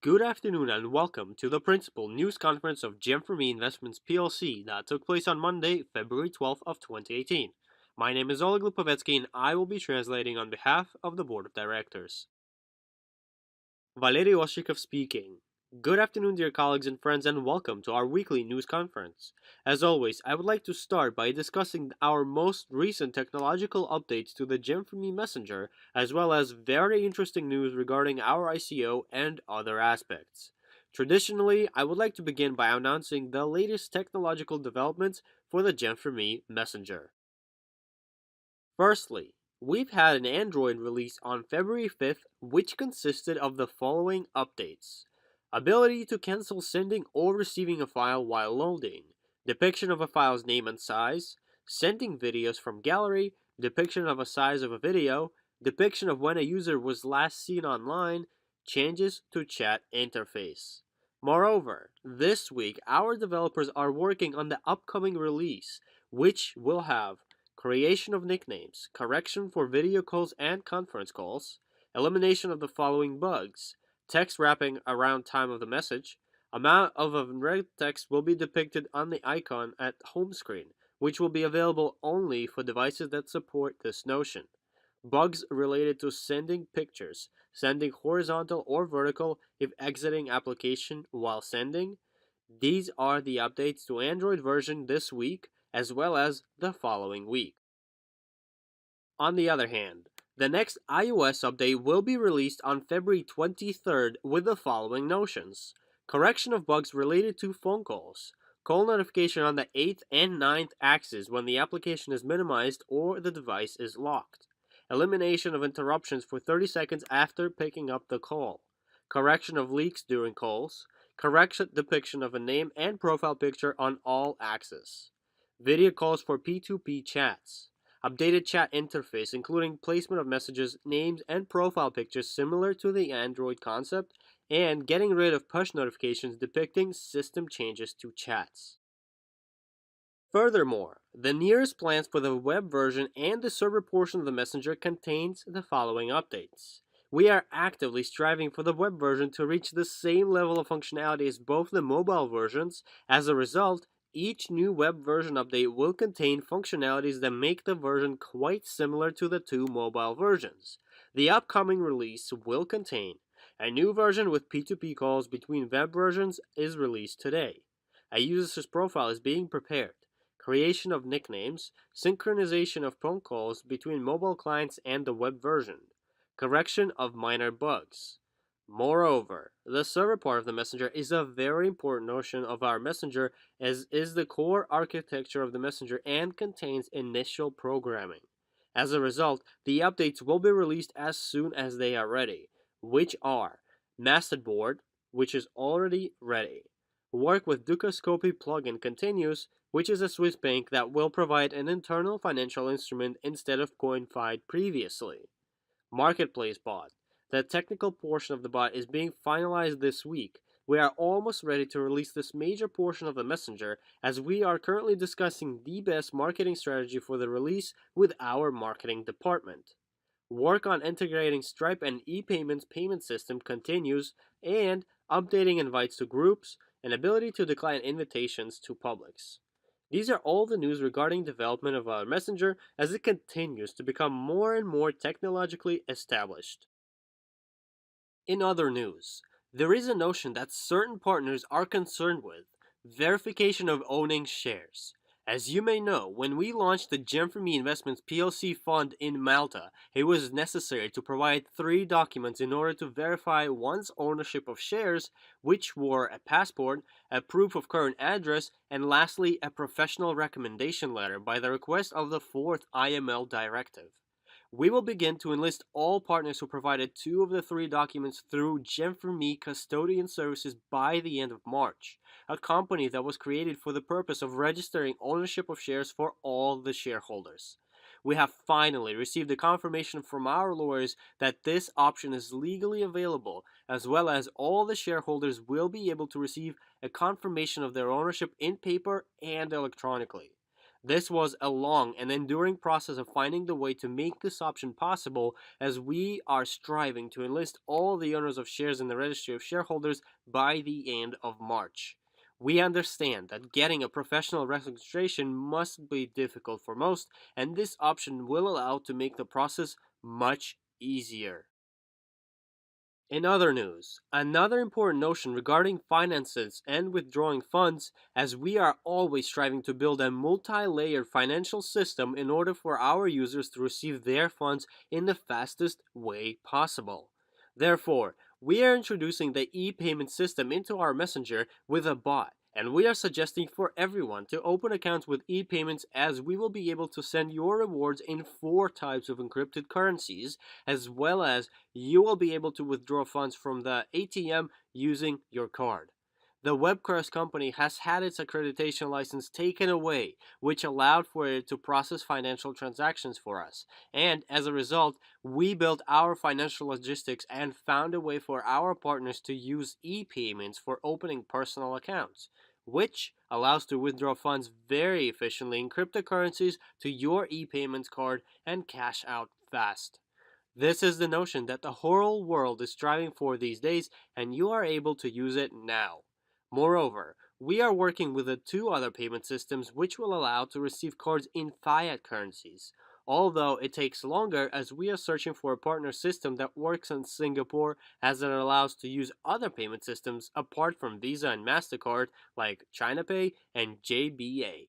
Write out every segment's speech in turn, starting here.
Good afternoon and welcome to the principal news conference of GEM4ME Investments PLC that took place on Monday, February 12th of 2018. My name is Oleg Lipovetsky and I will be translating on behalf of the Board of Directors. Valery Oshikov speaking. Good afternoon, dear colleagues and friends, and welcome to our weekly news conference. As always, I would like to start by discussing our most recent technological updates to the GEM4ME Messenger, as well as very interesting news regarding our ICO and other aspects. Traditionally, I would like to begin by announcing the latest technological developments for the GEM4ME Messenger. Firstly, we've had an Android release on February 5th which consisted of the following updates. Ability to cancel sending or receiving a file while loading, depiction of a file's name and size, sending videos from gallery, depiction of a size of a video, depiction of when a user was last seen online, changes to chat interface. Moreover, this week our developers are working on the upcoming release, which will have creation of nicknames, correction for video calls and conference calls, elimination of the following bugs, text wrapping around time of the message, amount of unread text will be depicted on the icon at home screen, which will be available only for devices that support this notion. Bugs related to sending pictures, sending horizontal or vertical if exiting application while sending. These are the updates to Android version this week, as well as the following week. On the other hand, the next iOS update will be released on February 23rd with the following notions. Correction of bugs related to phone calls. Call notification on the 8th and 9th axis when the application is minimized or the device is locked. Elimination of interruptions for 30 seconds after picking up the call. Correction of leaks during calls. Correct depiction of a name and profile picture on all axes. Video calls for P2P chats. Updated chat interface including placement of messages, names, and profile pictures similar to the Android concept, and getting rid of push notifications depicting system changes to chats. Furthermore, the nearest plans for the web version and the server portion of the Messenger contains the following updates. We are actively striving for the web version to reach the same level of functionality as both the mobile versions. As a result, each new web version update will contain functionalities that make the version quite similar to the two mobile versions. The upcoming release will contain a new version with P2P calls between web versions is released today. A user's profile is being prepared. Creation of nicknames, synchronization of phone calls between mobile clients and the web version, correction of minor bugs. Moreover, the server part of the Messenger is a very important notion of our Messenger, as is the core architecture of the Messenger and contains initial programming. As a result, the updates will be released as soon as they are ready, which are Masterboard, which is already ready. Work with Dukascopy plugin continues, which is a Swiss bank that will provide an internal financial instrument instead of CoinFi previously. Marketplace bot. The technical portion of the bot is being finalized this week. We are almost ready to release this major portion of the Messenger, as we are currently discussing the best marketing strategy for the release with our marketing department. Work on integrating Stripe and e-payments payment system continues, and updating invites to groups and ability to decline invitations to publics. These are all the news regarding development of our Messenger as it continues to become more and more technologically established. In other news, there is a notion that certain partners are concerned with verification of owning shares. As you may know, when we launched the GEM4ME Investments PLC fund in Malta, it was necessary to provide 3 documents in order to verify one's ownership of shares, which were a passport, a proof of current address, and lastly, a professional recommendation letter by the request of the 4th IML directive. We will begin to enlist all partners who provided 2 of the 3 documents through GEM4ME Custodian Services by the end of March, a company that was created for the purpose of registering ownership of shares for all the shareholders. We have finally received a confirmation from our lawyers that this option is legally available, as well as all the shareholders will be able to receive a confirmation of their ownership in paper and electronically. This was a long and enduring process of finding the way to make this option possible, as we are striving to enlist all the owners of shares in the registry of shareholders by the end of March. We understand that getting a professional registration must be difficult for most, and this option will allow to make the process much easier. In other news, another important notion regarding finances and withdrawing funds, as we are always striving to build a multi-layered financial system in order for our users to receive their funds in the fastest way possible. Therefore, we are introducing the e-payment system into our messenger with a bot, and we are suggesting for everyone to open accounts with e-payments, as we will be able to send your rewards in 4 types of encrypted currencies, as well as you will be able to withdraw funds from the ATM using your card. The Webcrest company has had its accreditation license taken away, which allowed for it to process financial transactions for us. And as a result, we built our financial logistics and found a way for our partners to use e-payments for opening personal accounts, which allows to withdraw funds very efficiently in cryptocurrencies to your e-payments card and cash out fast. This is the notion that the whole world is striving for these days, and you are able to use it now. Moreover, we are working with the 2 other payment systems which will allow to receive cards in fiat currencies. Although it takes longer, as we are searching for a partner system that works in Singapore, as it allows to use other payment systems apart from Visa and MasterCard like ChinaPay and JBA.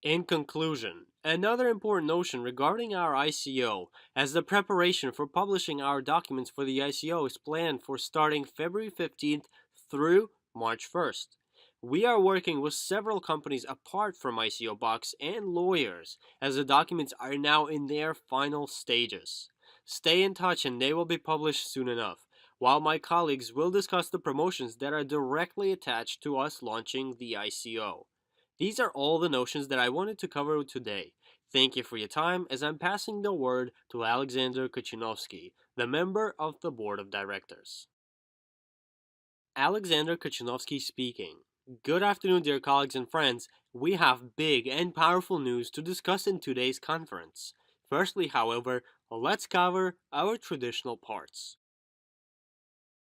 In conclusion, another important notion regarding our ICO, as the preparation for publishing our documents for the ICO is planned for starting February 15th through March 1st. We are working with several companies apart from ICO Box and lawyers, as the documents are now in their final stages. Stay in touch and they will be published soon enough, while my colleagues will discuss the promotions that are directly attached to us launching the ICO. These are all the notions that I wanted to cover today. Thank you for your time, as I'm passing the word to Alexander Kachinovsky, the member of the board of directors. Alexander Kachinovsky speaking. Good afternoon, dear colleagues and friends. We have big and powerful news to discuss in today's conference. Firstly, however, let's cover our traditional parts.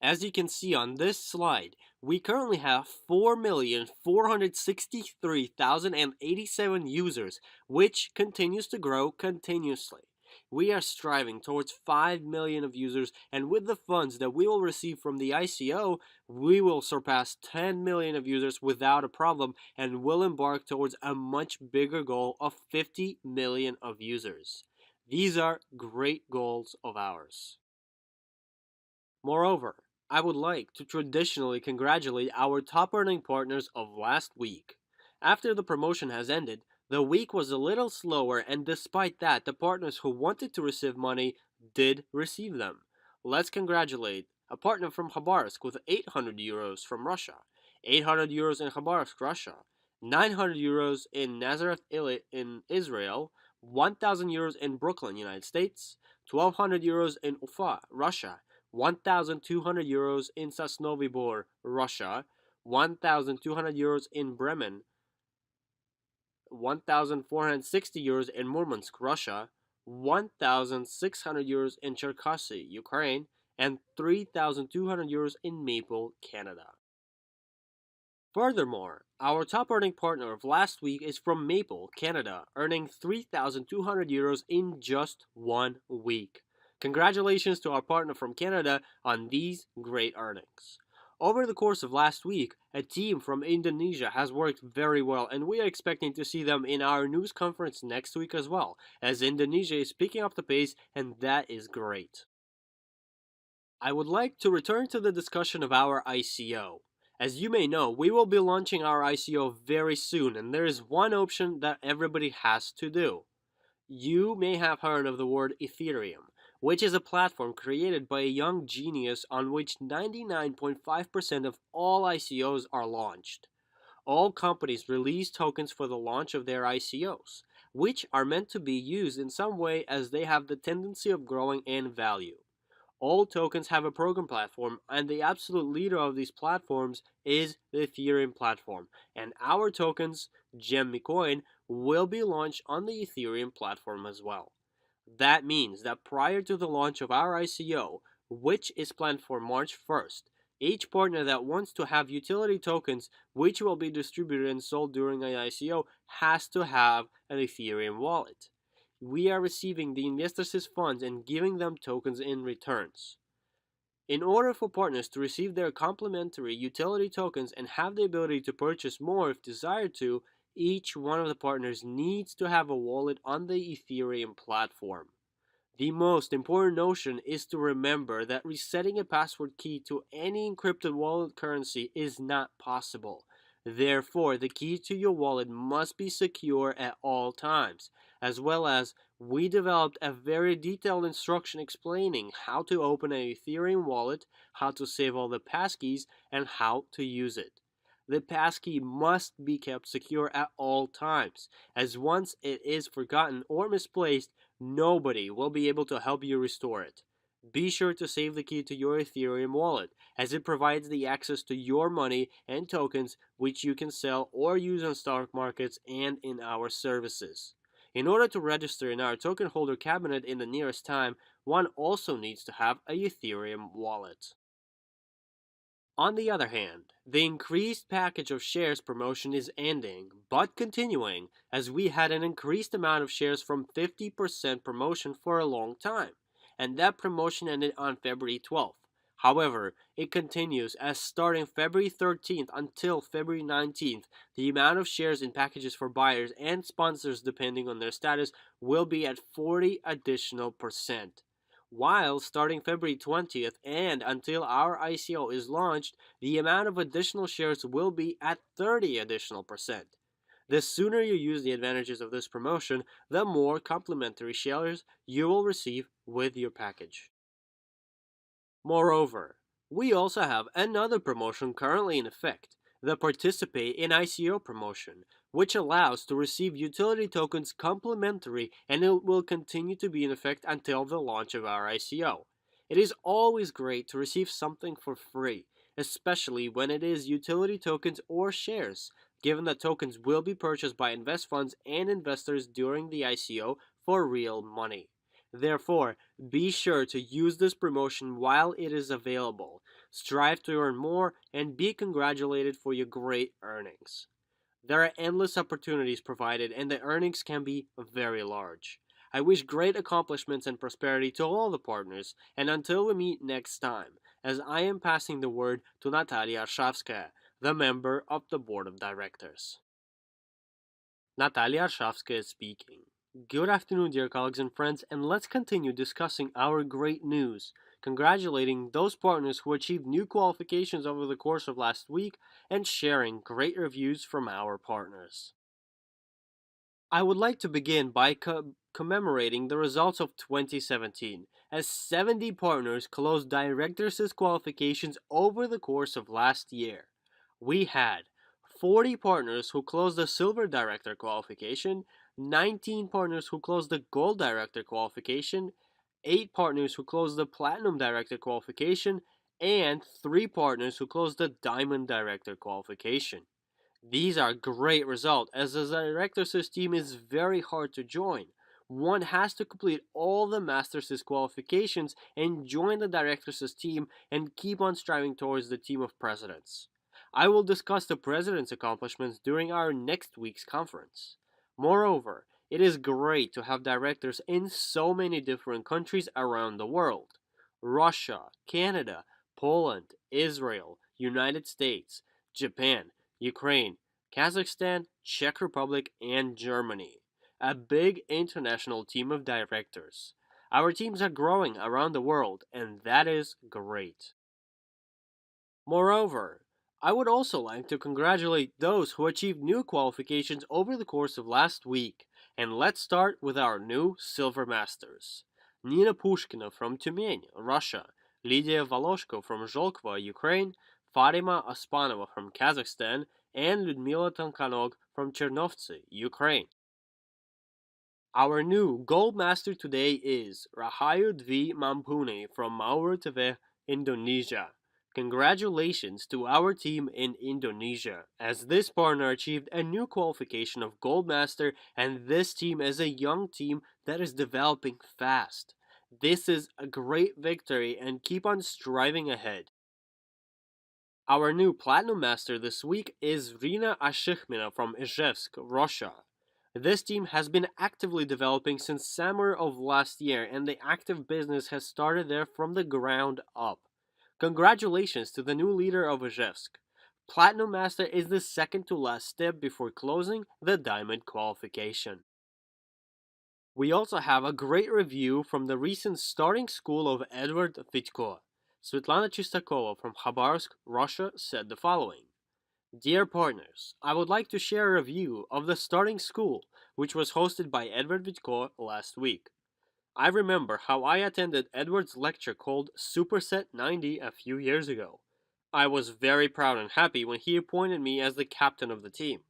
As you can see on this slide, we currently have 4,463,087 users, which continues to grow continuously. We are striving towards 5 million of users, and with the funds that we will receive from the ICO, we will surpass 10 million of users without a problem, and will embark towards a much bigger goal of 50 million of users. These are great goals of ours. Moreover, I would like to traditionally congratulate our top earning partners of last week. After the promotion has ended, the week was a little slower, and despite that, the partners who wanted to receive money did receive them. Let's congratulate a partner from Khabarovsk with 800 euros from Russia, 800 euros in Khabarovsk, Russia, 900 euros in Nazareth in Israel, 1,000 euros in Brooklyn, United States, 1,200 euros in Ufa, Russia, 1,200 euros in Sosnovy Bor, Russia, 1,200 euros in Bremen, 1,460 euros in Murmansk, Russia, 1,600 euros in Cherkasy, Ukraine, and 3,200 euros in Maple, Canada. Furthermore, our top earning partner of last week is from Maple, Canada, earning 3,200 euros in just 1 week. Congratulations to our partner from Canada on these great earnings. Over the course of last week, a team from Indonesia has worked very well, and we are expecting to see them in our news conference next week as well, as Indonesia is picking up the pace, and that is great. I would like to return to the discussion of our ICO. As you may know, we will be launching our ICO very soon, and there is one option that everybody has to do. You may have heard of the word Ethereum, which is a platform created by a young genius on which 99.5% of all ICOs are launched. All companies release tokens for the launch of their ICOs, which are meant to be used in some way, as they have the tendency of growing in value. All tokens have a program platform, and the absolute leader of these platforms is the Ethereum platform. And our tokens, GEM4ME coin, will be launched on the Ethereum platform as well. That means that prior to the launch of our ICO, which is planned for March 1st, each partner that wants to have utility tokens which will be distributed and sold during an ICO has to have an Ethereum wallet. We are receiving the investors' funds and giving them tokens in returns. In order for partners to receive their complementary utility tokens and have the ability to purchase more if desired to, each one of the partners needs to have a wallet on the Ethereum platform. The most important notion is to remember that resetting a password key to any encrypted wallet currency is not possible. Therefore, the key to your wallet must be secure at all times, as well as we developed a very detailed instruction explaining how to open an Ethereum wallet, how to save all the passkeys, and how to use it. The passkey must be kept secure at all times, as once it is forgotten or misplaced, nobody will be able to help you restore it. Be sure to save the key to your Ethereum wallet, as it provides the access to your money and tokens which you can sell or use on stock markets and in our services. In order to register in our token holder cabinet in the nearest time, one also needs to have a Ethereum wallet. On the other hand, the increased package of shares promotion is ending, but continuing, as we had an increased amount of shares from 50% promotion for a long time, and that promotion ended on February 12th. However, it continues as starting February 13th until February 19th, the amount of shares in packages for buyers and sponsors depending on their status will be at 40 additional percent. While starting February 20th and until our ICO is launched, the amount of additional shares will be at 30 additional percent. The sooner you use the advantages of this promotion, the more complimentary shares you will receive with your package. Moreover, we also have another promotion currently in effect, the Participate in ICO promotion, which allows to receive utility tokens complimentary, and it will continue to be in effect until the launch of our ICO. It is always great to receive something for free, especially when it is utility tokens or shares, given that tokens will be purchased by invest funds and investors during the ICO for real money. Therefore, be sure to use this promotion while it is available. Strive to earn more and be congratulated for your great earnings. There are endless opportunities provided, and the earnings can be very large. I wish great accomplishments and prosperity to all the partners, and until we meet next time, as I am passing the word to Natalia Arshavskaya, the member of the board of directors. Natalia Arshavskaya speaking. Good afternoon, dear colleagues and friends, and let's continue discussing our great news, congratulating those partners who achieved new qualifications over the course of last week, and sharing great reviews from our partners. I would like to begin by commemorating the results of 2017, as 70 partners closed directors' qualifications over the course of last year. We had 40 partners who closed the Silver Director qualification, 19 partners who closed the Gold Director qualification, 8 partners who closed the Platinum Director qualification, and 3 partners who closed the Diamond Director qualification. These are great results, as the director's team is very hard to join. One has to complete all the master's qualifications and join the director's team and keep on striving towards the team of presidents. I will discuss the president's accomplishments during our next week's conference. Moreover, it is great to have directors in so many different countries around the world: Russia, Canada, Poland, Israel, United States, Japan, Ukraine, Kazakhstan, Czech Republic, and Germany. A big international team of directors. Our teams are growing around the world, and that is great. Moreover, I would also like to congratulate those who achieved new qualifications over the course of last week, and let's start with our new Silver Masters. Nina Pushkina from Tyumen, Russia, Lydia Voloshko from Zholkva, Ukraine, Farima Ospanova from Kazakhstan, and Lyudmila Tankanog from Chernovtsi, Ukraine. Our new Gold Master today is Rahayu Dwi Mampune from Mauritius, Indonesia. Congratulations to our team in Indonesia, as this partner achieved a new qualification of Gold Master, and this team is a young team that is developing fast. This is a great victory and keep on striving ahead. Our new Platinum Master this week is Rina Ashikhmina from Ijevsk, Russia. This team has been actively developing since summer of last year, and the active business has started there from the ground up. Congratulations to the new leader of Ijevsk. Platinum Master is the second to last step before closing the Diamond qualification. We also have a great review from the recent starting school of Edward Vitko. Svetlana Chistakova from Khabarovsk, Russia said the following. Dear partners, I would like to share a review of the starting school, which was hosted by Edward Vitko last week. I remember how I attended Edward's lecture called Superset 90 a few years ago. I was very proud and happy when he appointed me as the captain of the team.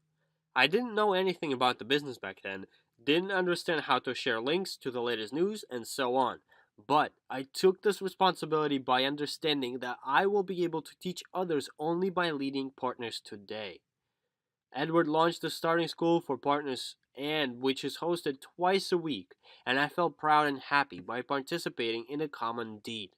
I didn't know anything about the business back then, didn't understand how to share links to the latest news, and so on. But I took this responsibility by understanding that I will be able to teach others only by leading partners today. Edward launched the starting school for partners and which is hosted twice a week, and I felt proud and happy by participating in a common deed.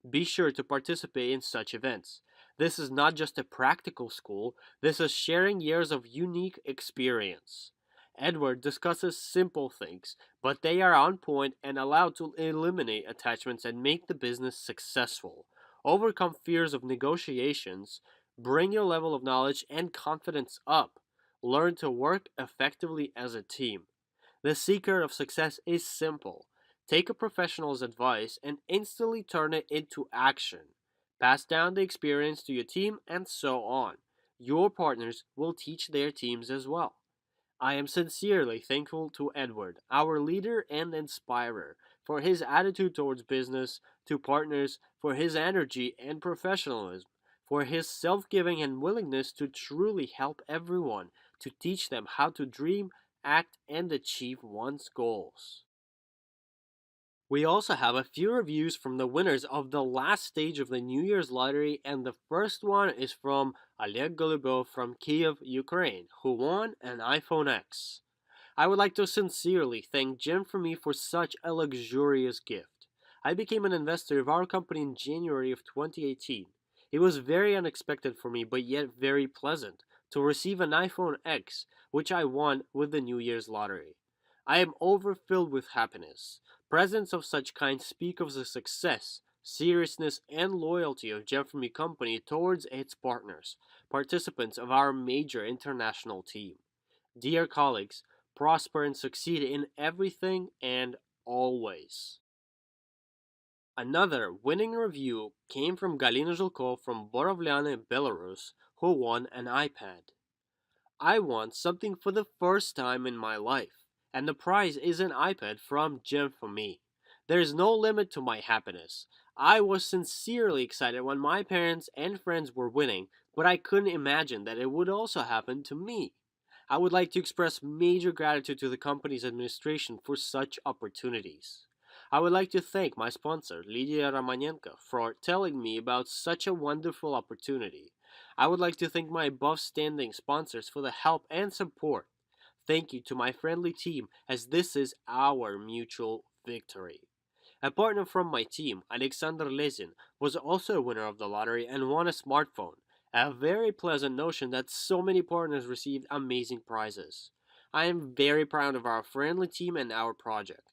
Be sure to participate in such events. This is not just a practical school, this is sharing years of unique experience. Edward discusses simple things, but they are on point and allow to eliminate attachments and make the business successful. Overcome fears of negotiations, bring your level of knowledge and confidence up. Learn to work effectively as a team. The secret of success is simple. Take a professional's advice and instantly turn it into action. Pass down the experience to your team and so on. Your partners will teach their teams as well. I am sincerely thankful to Edward, our leader and inspirer, for his attitude towards business, to partners, for his energy and professionalism, for his self giving and willingness to truly help everyone, to teach them how to dream, act, and achieve one's goals. We also have a few reviews from the winners of the last stage of the New Year's lottery, and the first one is from Oleg Golubov from Kiev, Ukraine, who won an iPhone X. I would like to sincerely thank GEM4ME for such a luxurious gift. I became an investor of our company in January of 2018. It was very unexpected for me, but yet very pleasant, to receive an iPhone X, which I won with the New Year's lottery. I am overfilled with happiness. Presents of such kind speak of the success, seriousness, and loyalty of GEM4ME company towards its partners, participants of our major international team. Dear colleagues, prosper and succeed in everything and always. Another winning review came from Galina Zhilko from Borovlyane, Belarus, who won an iPad. I want something for the first time in my life, and the prize is an iPad from GEM4ME. There is no limit to my happiness. I was sincerely excited when my parents and friends were winning, but I couldn't imagine that it would also happen to me. I would like to express major gratitude to the company's administration for such opportunities. I would like to thank my sponsor, Lydia Romanenko, for telling me about such a wonderful opportunity. I would like to thank my above standing sponsors for the help and support. Thank you to my friendly team, as this is our mutual victory. A partner from my team, Alexander Lezin, was also a winner of the lottery and won a smartphone. A very pleasant notion that so many partners received amazing prizes. I am very proud of our friendly team and our project.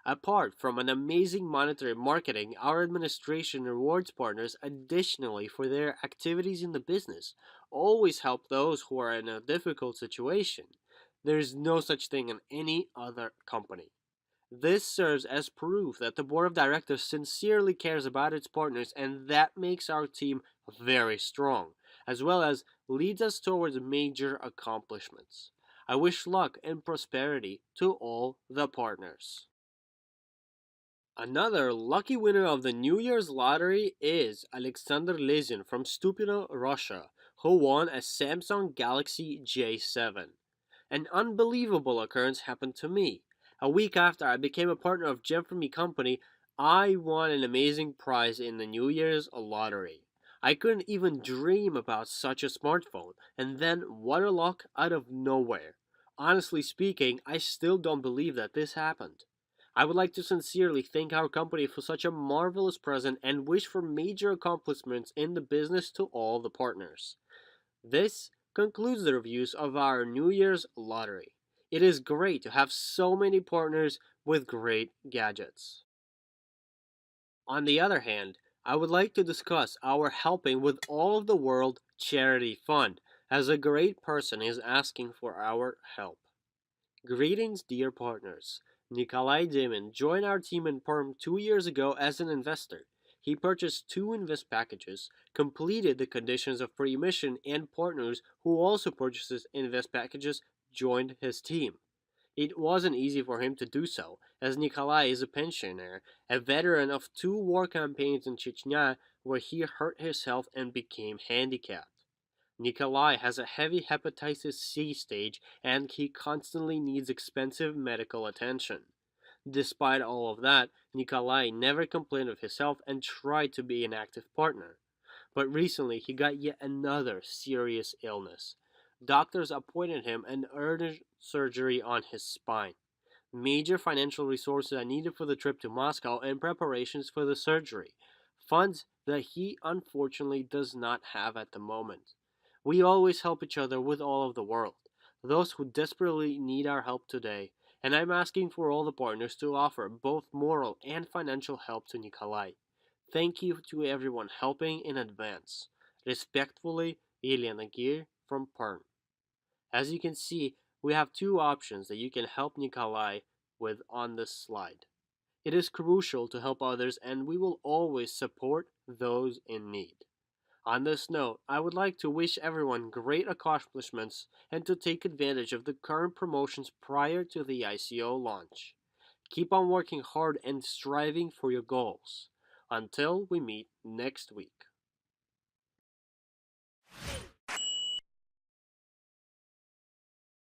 Apart from an amazing monetary marketing, our administration rewards partners additionally for their activities in the business. Always help those who are in a difficult situation. There is no such thing in any other company. This serves as proof that the board of directors sincerely cares about its partners, and that makes our team very strong, as well as leads us towards major accomplishments. I wish luck and prosperity to all the partners. Another lucky winner of the New Year's lottery is Alexander Lezin from Stupino, Russia, who won a Samsung Galaxy J7. An unbelievable occurrence happened to me. A week after I became a partner of GEM4ME company, I won an amazing prize in the New Year's lottery. I couldn't even dream about such a smartphone, and then what a luck out of nowhere. Honestly speaking, I still don't believe that this happened. I would like to sincerely thank our company for such a marvelous present and wish for major accomplishments in the business to all the partners. This concludes the reviews of our New Year's lottery. It is great to have so many partners with great gadgets. On the other hand, I would like to discuss our helping with all of the world charity fund, as a great person is asking for our help. Greetings, dear partners. Nikolai Dimin joined our team in Perm 2 years ago as an investor. He purchased two invest packages, completed the conditions of pre-emission, and partners who also purchases invest packages joined his team. It wasn't easy for him to do so, as Nikolai is a pensioner, a veteran of two war campaigns in Chechnya where he hurt himself and became handicapped. Nikolai has a heavy hepatitis C stage and he constantly needs expensive medical attention. Despite all of that, Nikolai never complained of his health and tried to be an active partner. But recently he got yet another serious illness. Doctors appointed him an urgent surgery on his spine. Major financial resources are needed for the trip to Moscow and preparations for the surgery. Funds that he unfortunately does not have at the moment. We always help each other with all of the world, those who desperately need our help today, and I'm asking for all the partners to offer both moral and financial help to Nikolai. Thank you to everyone helping in advance. Respectfully, Elena Gir from Perm. As you can see, we have two options that you can help Nikolai with on this slide. It is crucial to help others and we will always support those in need. On this note, I would like to wish everyone great accomplishments and to take advantage of the current promotions prior to the ICO launch. Keep on working hard and striving for your goals. Until we meet next week.